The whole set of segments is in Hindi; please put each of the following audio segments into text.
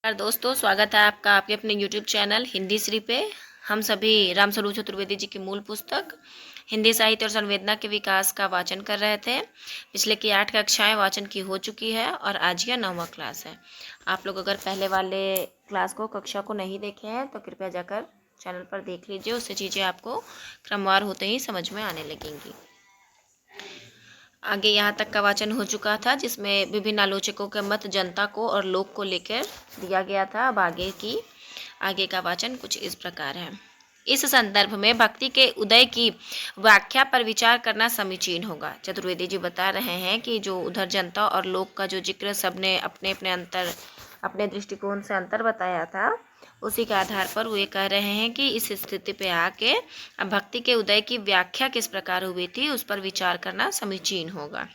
नमस्कार दोस्तों, स्वागत है आपका आपके अपने YouTube चैनल हिंदी श्री पे। हम सभी रामस्वरूप चतुर्वेदी जी की मूल पुस्तक हिंदी साहित्य और संवेदना के विकास का वाचन कर रहे थे। पिछले की 8 कक्षाएं वाचन की हो चुकी है और आज यह 9वां क्लास है। आप लोग अगर पहले वाले क्लास को कक्षा को नहीं देखे हैं तो कृपया जाकर चैनल पर देख लीजिए, उससे चीज़ें आपको क्रमवार होते ही समझ में आने लगेंगी। आगे यहाँ तक का वाचन हो चुका था जिसमें विभिन्न आलोचकों के मत जनता को और लोक को लेकर दिया गया था। अब आगे का वाचन कुछ इस प्रकार है। इस संदर्भ में भक्ति के उदय की व्याख्या पर विचार करना समीचीन होगा। चतुर्वेदी जी बता रहे हैं कि जो उधर जनता और लोक का जो जिक्र सबने अपने दृष्टिकोण से अंतर बताया था, उसी के आधार पर वो ये कह रहे हैं कि इस स्थिति पे आके अब भक्ति के उदय की व्याख्या किस प्रकार हुई थी उस पर विचार करना समीचीन होगा।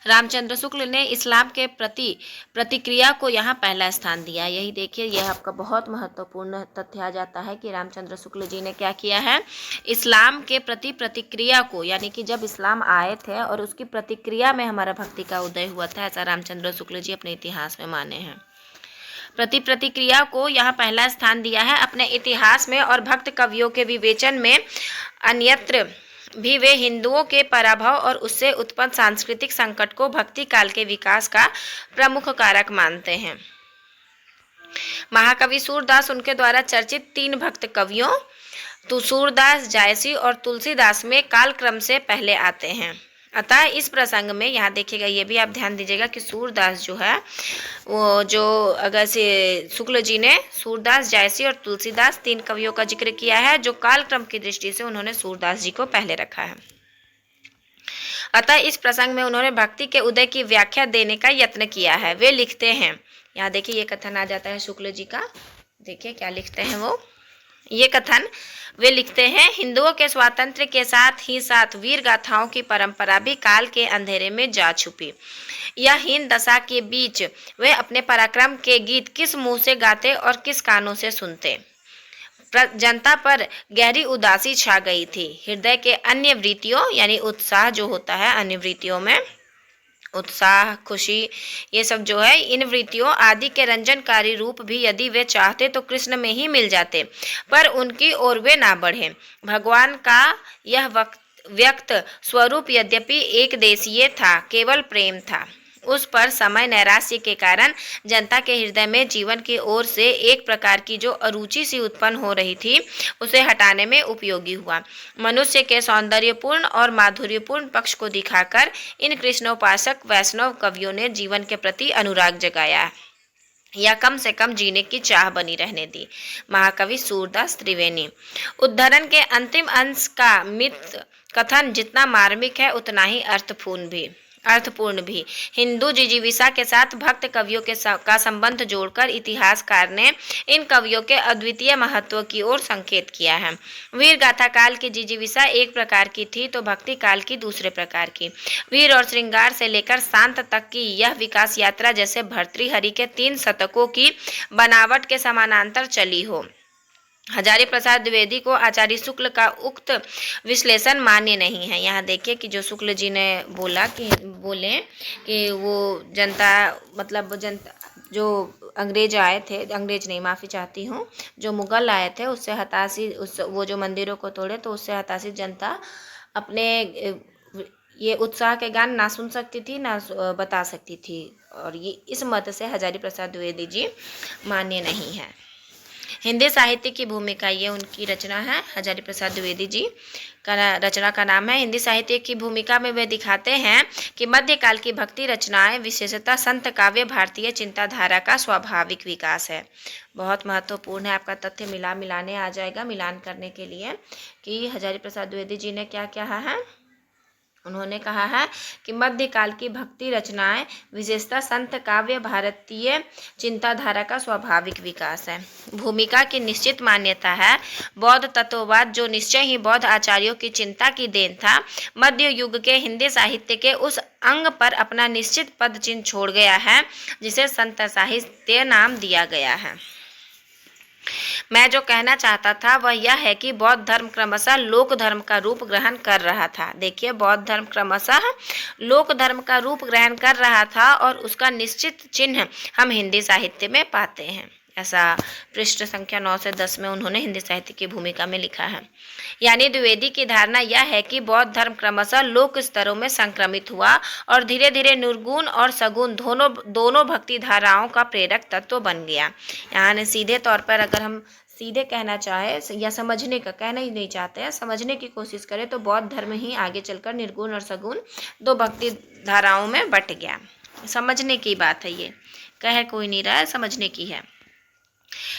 रामचंद्र शुक्ल ने इस्लाम के प्रति प्रतिक्रिया को यहाँ पहला स्थान दिया। यही देखिए, यह आपका बहुत महत्वपूर्ण तथ्य आ जाता है कि रामचंद्र शुक्ल जी ने क्या किया है, इस्लाम के प्रति प्रतिक्रिया को, यानी कि जब इस्लाम आए थे और उसकी प्रतिक्रिया में हमारा भक्ति का उदय हुआ था, ऐसा रामचंद्र शुक्ल जी अपने इतिहास में माने हैं। प्रतिक्रिया को यहाँ पहला स्थान दिया है अपने इतिहास में और भक्त कवियों के विवेचन में। अन्यत्र भी वे हिंदुओं के पराभव और उससे उत्पन्न सांस्कृतिक संकट को भक्ति काल के विकास का प्रमुख कारक मानते हैं। महाकवि सूरदास उनके द्वारा चर्चित 3 भक्त कवियों सूरदास, जायसी और तुलसीदास में कालक्रम से पहले आते हैं। अतः इस प्रसंग में यहाँ देखिएगा, ये भी आप ध्यान दीजिएगा कि सूरदास जो है वो जो अगर से शुक्ल जी ने सूरदास, जायसी और तुलसीदास 3 कवियों का जिक्र किया है जो कालक्रम की दृष्टि से उन्होंने सूरदास जी को पहले रखा है। अतः इस प्रसंग में उन्होंने भक्ति के उदय की व्याख्या देने का यत्न किया है। वे लिखते हैं, यहाँ देखिए ये कथन आ जाता है शुक्ल जी का। देखिए क्या लिखते हैं वो, ये कथन वे लिखते हैं, हिंदुओं के स्वातंत्र्य के साथ ही साथ वीर गाथाओं की परंपरा भी काल के अंधेरे में जा छुपी। यह हीन दशा के बीच वे अपने पराक्रम के गीत किस मुंह से गाते और किस कानों से सुनते। जनता पर गहरी उदासी छा गई थी। हृदय के अन्य वृत्तियों, यानी उत्साह जो होता है अन्य वृत्तियों में, उत्साह, खुशी, ये सब जो है, इन वृत्तियों आदि के रंजनकारी रूप भी यदि वे चाहते तो कृष्ण में ही मिल जाते, पर उनकी ओर वे ना बढ़े। भगवान का यह व्यक्त स्वरूप यद्यपि एक देशीय था, केवल प्रेम था, उस पर समय नैराश्य के कारण जनता के हृदय में जीवन की ओर से एक प्रकार की जो अरुचि सी उत्पन्न हो रही थी, उसे हटाने में उपयोगी हुआ। मनुष्य के सौंदर्यपूर्ण और माधुर्यपूर्ण पक्ष को दिखाकर इन कृष्णोपासक वैष्णव कवियों ने जीवन के प्रति अनुराग जगाया या कम से कम जीने की चाह बनी रहने दी। महाकवि सूरदास त्रिवेणी। उद्धरण के अंतिम अंश का मित कथन जितना मार्मिक है उतना ही अर्थपूर्ण भी। हिंदू जिजीविषा के साथ भक्त कवियों का संबंध जोड़कर इतिहासकार ने इन कवियों के अद्वितीय महत्व की ओर संकेत किया है। वीर गाथा काल की जिजीविषा एक प्रकार की थी तो भक्ति काल की दूसरे प्रकार की। वीर और श्रृंगार से लेकर शांत तक की यह विकास यात्रा जैसे भर्तृहरि के 3 शतकों की बनावट के समानांतर चली हो। हजारी प्रसाद द्विवेदी को आचार्य शुक्ल का उक्त विश्लेषण मान्य नहीं है। यहाँ देखिए कि जो शुक्ल जी ने बोले कि वो जनता जो अंग्रेज आए थे, अंग्रेज नहीं, माफ़ी चाहती हूँ, जो मुगल आए थे उससे हताशी, वो जो मंदिरों को तोड़े तो उससे हताशी जनता अपने ये उत्साह के गान ना सुन सकती थी ना बता सकती थी, और ये इस मत से हजारी प्रसाद द्विवेदी जी मान्य नहीं है। हिंदी साहित्य की भूमिका, ये उनकी रचना है, हजारी प्रसाद द्विवेदी जी का रचना का नाम है। हिंदी साहित्य की भूमिका में वे दिखाते हैं कि मध्यकाल की भक्ति रचनाएं विशेषतः संत काव्य भारतीय चिंताधारा का स्वाभाविक विकास है। बहुत महत्वपूर्ण है, आपका तथ्य मिलाने आ जाएगा मिलान करने के लिए कि हजारी प्रसाद द्विवेदी जी ने क्या कहा है। उन्होंने कहा है कि मध्यकाल की भक्ति रचनाएं विशेषतः संत काव्य भारतीय चिंताधारा का स्वाभाविक विकास है। भूमिका की निश्चित मान्यता है। बौद्ध तत्ववाद जो निश्चय ही बौद्ध आचार्यों की चिंता की देन था, मध्य युग के हिंदी साहित्य के उस अंग पर अपना निश्चित पद चिन्ह छोड़ गया है जिसे संत साहित्य नाम दिया गया है। मैं जो कहना चाहता था वह यह है कि बौद्ध धर्म क्रमशः लोक धर्म का रूप ग्रहण कर रहा था। देखिए, बौद्ध धर्म क्रमशः लोक धर्म का रूप ग्रहण कर रहा था और उसका निश्चित चिन्ह हम हिंदी साहित्य में पाते हैं। ऐसा पृष्ठ संख्या 9 से 10 में उन्होंने हिंदी साहित्य की भूमिका में लिखा है। यानी द्विवेदी की धारणा यह है कि बौद्ध धर्म क्रमशः लोक स्तरों में संक्रमित हुआ और धीरे धीरे निर्गुण और सगुण दोनों भक्ति धाराओं का प्रेरक तत्व बन गया। यानी सीधे तौर पर अगर हम सीधे कहना चाहे या समझने का कहना ही नहीं चाहते हैं, समझने की कोशिश करें तो बौद्ध धर्म ही आगे चलकर निर्गुण और सगुण दो भक्ति धाराओं में बट गया। समझने की बात है, ये कह कोई नहीं रहा है, समझने की है।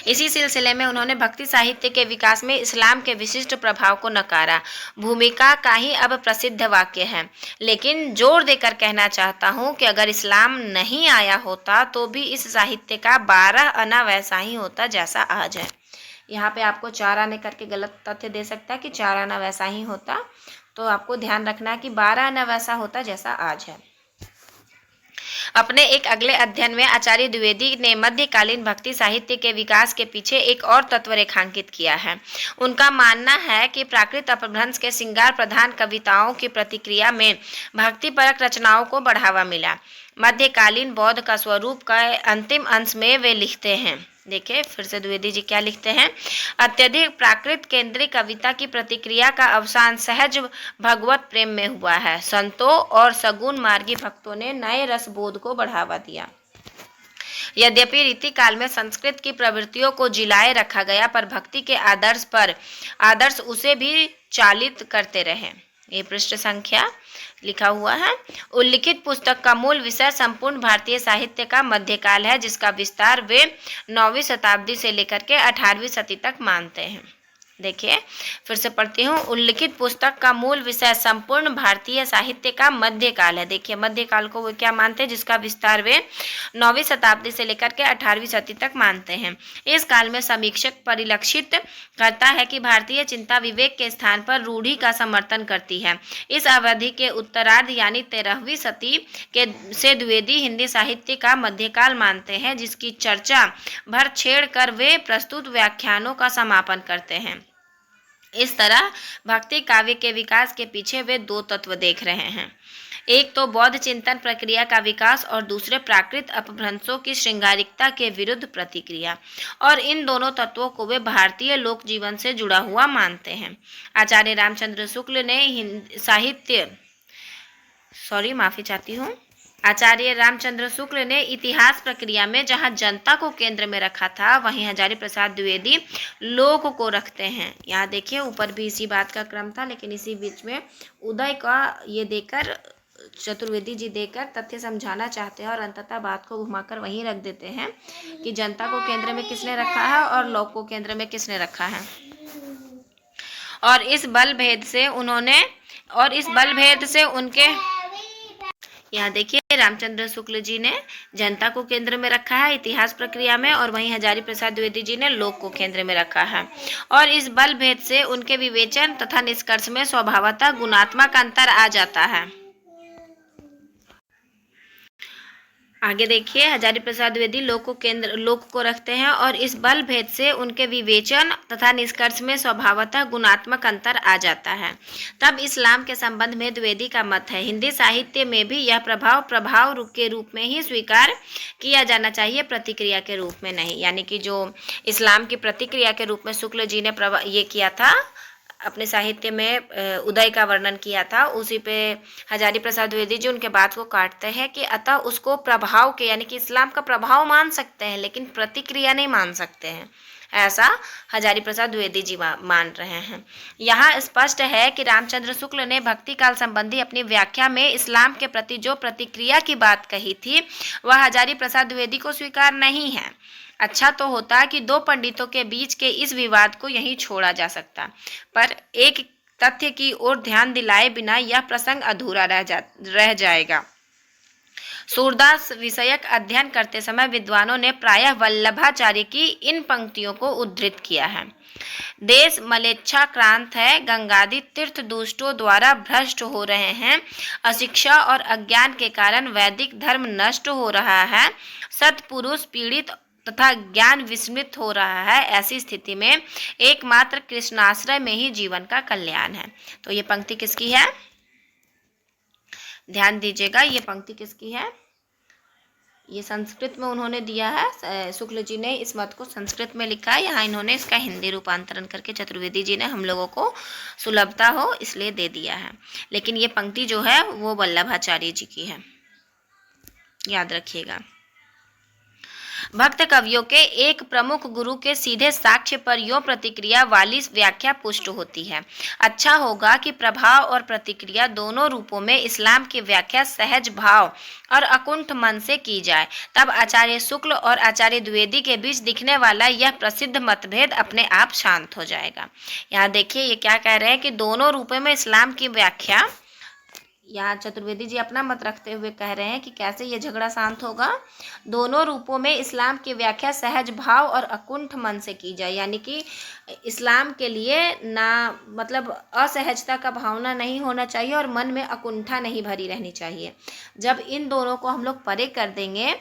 इसी सिलसिले में उन्होंने भक्ति साहित्य के विकास में इस्लाम के विशिष्ट प्रभाव को नकारा। भूमिका का ही अब प्रसिद्ध वाक्य है, लेकिन जोर देकर कहना चाहता हूँ कि अगर इस्लाम नहीं आया होता तो भी इस साहित्य का 12 आना वैसा ही होता जैसा आज है। यहाँ पे आपको 4 आने करके गलत तथ्य दे सकता है कि 4 आना वैसा ही होता, तो आपको ध्यान रखना है कि 12 आना वैसा होता जैसा आज है। अपने एक अगले अध्ययन में आचार्य द्विवेदी ने मध्यकालीन भक्ति साहित्य के विकास के पीछे एक और तत्व रेखांकित किया है। उनका मानना है कि प्राकृत अपभ्रंश के श्रृंगार प्रधान कविताओं की प्रतिक्रिया में भक्तिपरक रचनाओं को बढ़ावा मिला। मध्यकालीन बौद्ध का स्वरूप का अंतिम अंश में वे लिखते हैं, देखिए फिर से द्विवेदी जी क्या लिखते हैं, अत्यधिक प्राकृत केंद्रीय कविता की प्रतिक्रिया का अवसान सहज भगवत प्रेम में हुआ है। संतों और सगुण मार्गी भक्तों ने नए रसबोध को बढ़ावा दिया। यद्यपि रीति काल में संस्कृत की प्रवृत्तियों को जिलाए रखा गया, पर भक्ति के आदर्श उसे भी चालित करते रहे। ये पृष्ठ संख्या लिखा हुआ है। उल्लिखित पुस्तक का मूल विषय संपूर्ण भारतीय साहित्य का मध्यकाल है, जिसका विस्तार वे 9वीं शताब्दी से लेकर के 18वीं सदी तक मानते हैं। देखिए फिर से पढ़ती हूँ। उल्लिखित पुस्तक का मूल विषय संपूर्ण भारतीय साहित्य का मध्यकाल है। देखिए मध्यकाल को वो क्या मानते हैं, जिसका विस्तार वे 9वीं शताब्दी से लेकर के 18वीं सदी तक मानते हैं। इस काल में समीक्षक परिलक्षित करता है कि भारतीय चिंता विवेक के स्थान पर रूढ़ि का समर्थन करती है। इस अवधि के उत्तरार्ध यानी 13वीं सदी के से द्विवेदी हिंदी साहित्य का मध्यकाल मानते हैं, जिसकी चर्चा भर छेड़ कर वे प्रस्तुत व्याख्यानों का समापन करते हैं। इस तरह भक्ति काव्य के विकास के पीछे वे 2 तत्व देख रहे हैं, एक तो बौद्ध चिंतन प्रक्रिया का विकास और दूसरे प्राकृत अपभ्रंशों की श्रृंगारिकता के विरुद्ध प्रतिक्रिया, और इन दोनों तत्वों को वे भारतीय लोक जीवन से जुड़ा हुआ मानते हैं। आचार्य रामचंद्र शुक्ल ने आचार्य रामचंद्र शुक्ल ने इतिहास प्रक्रिया में जहां जनता को केंद्र में रखा था, वहीं हजारी प्रसाद द्विवेदी लोक को रखते हैं। यहाँ देखिए ऊपर भी इसी बात का क्रम था, लेकिन इसी बीच में उदय का ये देकर चतुर्वेदी जी देकर तथ्य समझाना चाहते हैं और अंततः बात को घुमाकर वहीं रख देते हैं कि जनता को केंद्र में किसने रखा है और लोक को केंद्र में किसने रखा है। और इस बल भेद से उनके यहाँ देखिए रामचंद्र शुक्ल जी ने जनता को केंद्र में रखा है इतिहास प्रक्रिया में, और वहीं हजारी प्रसाद द्विवेदी जी ने लोक को केंद्र में रखा है। और इस बल भेद से उनके विवेचन तथा निष्कर्ष में स्वभावतः गुणात्मक अंतर आ जाता है। आगे देखिए, हजारी प्रसाद द्विवेदी लोक को रखते हैं और इस बल भेद से उनके विवेचन तथा निष्कर्ष में स्वभावतः गुणात्मक अंतर आ जाता है। तब इस्लाम के संबंध में द्विवेदी का मत है, हिंदी साहित्य में भी यह प्रभाव के रूप में ही स्वीकार किया जाना चाहिए, प्रतिक्रिया के रूप में नहीं। यानी कि जो इस्लाम की प्रतिक्रिया के रूप में शुक्ल जी ने ये किया था, अपने साहित्य में उदय का वर्णन किया था, उसी पे हजारी प्रसाद द्विवेदी जी उनके बात को काटते हैं कि अतः उसको प्रभाव के यानी कि इस्लाम का प्रभाव मान सकते हैं, लेकिन प्रतिक्रिया नहीं मान सकते हैं, ऐसा हजारी प्रसाद द्विवेदी जी मान रहे हैं। यहाँ स्पष्ट है कि रामचंद्र शुक्ल ने भक्ति काल संबंधी अपनी व्याख्या में इस्लाम के प्रति जो प्रतिक्रिया की बात कही थी, वह हजारी प्रसाद द्विवेदी को स्वीकार नहीं है। अच्छा तो होता कि 2 पंडितों के बीच के इस विवाद को यहीं छोड़ा जा सकता, पर एक तथ्य की ओर ध्यान दिलाए बिना यह प्रसंग अधूरा रह जाएगा। सूरदास विषयक अध्ययन करते समय विद्वानों ने प्रायः वल्लभाचार्य की इन पंक्तियों को उद्धृत किया है। देश मलेच्छाक्रांत है, गंगादि तीर्थ दुष्टों द्वारा भ्रष्ट हो रहे हैं, अशिक्षा और अज्ञान के कारण वैदिक धर्म नष्ट हो रहा है, सत्पुरुष पीड़ित तथा ज्ञान विस्मृत हो रहा है, ऐसी स्थिति में एकमात्र कृष्णाश्रय में ही जीवन का कल्याण है। तो ये पंक्ति किसकी है? ध्यान दीजिएगा, ये पंक्ति किसकी है? ये संस्कृत में उन्होंने दिया है, शुक्ल जी ने इस मत को संस्कृत में लिखा है, यहाँ इन्होंने इसका हिंदी रूपांतरण करके चतुर्वेदी जी ने हम लोगों को सुलभता हो इसलिए दे दिया है। लेकिन ये पंक्ति जो है वो वल्लभाचार्य जी की है, याद रखिएगा। भक्त कवियों के एक प्रमुख गुरु के सीधे साक्ष्य पर यो प्रतिक्रिया वाली व्याख्या पुष्ट होती है। अच्छा होगा कि प्रभाव और प्रतिक्रिया दोनों रूपों में इस्लाम की व्याख्या सहज भाव और अकुंठ मन से की जाए, तब आचार्य शुक्ल और आचार्य द्विवेदी के बीच दिखने वाला यह प्रसिद्ध मतभेद अपने आप शांत हो जाएगा। यहाँ देखिए ये क्या कह रहे हैं कि दोनों रूपों में इस्लाम की व्याख्या, यहाँ चतुर्वेदी जी अपना मत रखते हुए कह रहे हैं कि कैसे ये झगड़ा शांत होगा। दोनों रूपों में इस्लाम की व्याख्या सहज भाव और अकुंठ मन से की जाए, यानी कि इस्लाम के लिए ना मतलब असहजता का भावना नहीं होना चाहिए और मन में अकुंठा नहीं भरी रहनी चाहिए। जब इन दोनों को हम लोग परे कर देंगे,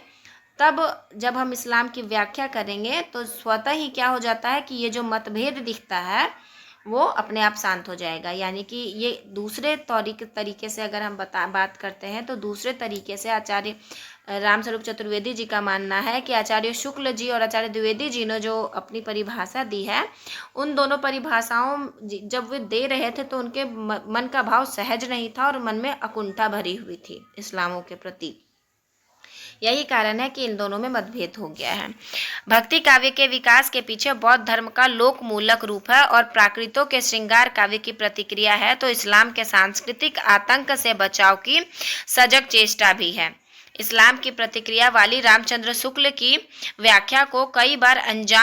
तब जब हम इस्लाम की व्याख्या करेंगे तो स्वतः ही क्या हो जाता है कि ये जो मतभेद दिखता है वो अपने आप शांत हो जाएगा। यानी कि ये दूसरे तरीके से अगर हम बात करते हैं तो दूसरे तरीके से आचार्य रामस्वरूप चतुर्वेदी जी का मानना है कि आचार्य शुक्ल जी और आचार्य द्विवेदी जी ने जो अपनी परिभाषा दी है, उन दोनों परिभाषाओं जब वे दे रहे थे तो उनके मन का भाव सहज नहीं था और मन में अकुंठा भरी हुई थी इस्लामों के प्रति। यही कारण है कि इन दोनों में मतभेद हो गया है। भक्ति काव्य के विकास के पीछे बौद्ध धर्म का लोक मूलक रूप है और प्राकृतों के श्रृंगार काव्य की प्रतिक्रिया है, तो इस्लाम के सांस्कृतिक आतंक से बचाव की सजग चेष्टा भी है। इस्लाम की प्रतिक्रिया वाली रामचंद्र शुक्ल की व्याख्या को कई बार अनजान